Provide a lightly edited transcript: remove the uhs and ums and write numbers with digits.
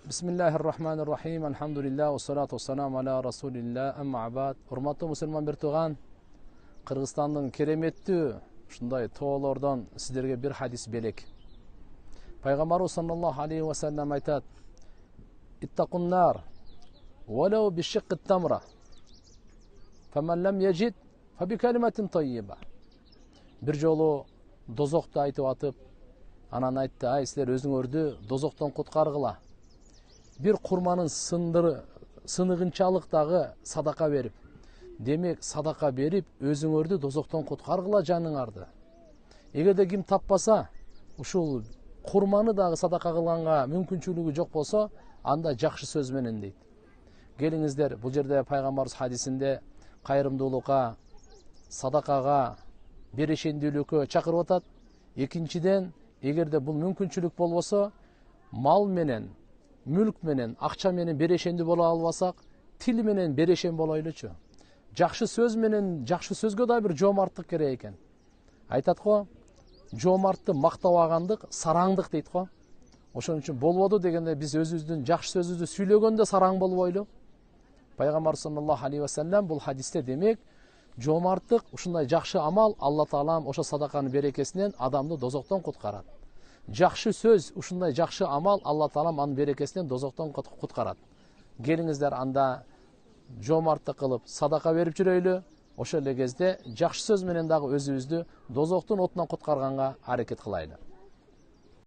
Bismillahirrahmanirrahim. Alhamdulillah, wassalatu wassalamu ala rasulillah, amma abad. Урматтуу мусулман бир тууган, Кыргызстандын кереметтүү ушундай тоолордон сиздерге бир хадис белек. Пайгамбарыбыз саллаллаху алейхи ва саллям айтат: "Иттакун нар, валау бишикки тамра, фаман лам яжид, фа би калиматин таййиба." Бир жолу дозокто айтып атып, анан айтты: "Ай, силер өзүңөрдү дозоктон куткаргыла. Bir kurmanın sınığınçalık dağı sadaka verip, demek sadaka verip özüңөрдү dozokton kutkargıla janыңарды. Эгерде ким таппаса, ушул kurmanı dağı sadaka kılганга мүмкүнчүлүгү жок болсо, анда жакшы сөз менен дейт. Келиңиздер, бул жерде пайгамбарыбыз хадисинде кайрымдуулукка, садакага, берешендүүлүккө чакырып атат. Экинчиден, эгерде бул мүмкүнчүлүк болбосо, мал менен, мүлк менен, акча менен берешенди боло албасак, тил менен берешен болойлучу. Жакшы сөз менен, жакшы сөзгө да бир жоомарттык керек экен. Айтат го, жоомартты мактабагандык сараңдык дейт го. Ошон үчүн болбоду дегенде биз өзүбүздүн жакшы сөзүбүздү сүйлөгөндө сараң болбойлу. Пайгамбар саллаллаху алейхи ва саллям бул хадисте демек, жоомарттык, ушундай жакшы амал Алла Таалам ошо садаканын берекесинен адамды дозоктон куткарат. Жакшы сөз, ушундай жакшы амал Алла Таалам анын берекесинен дозоктон куткарат. Келиңиздер, анда жоомарттык кылып садака берип жүрөйлү. Ошол эле кезде жакшы сөз менен дагы өзүбүздү дозоктун отунан куткарганга аракет кылайлы.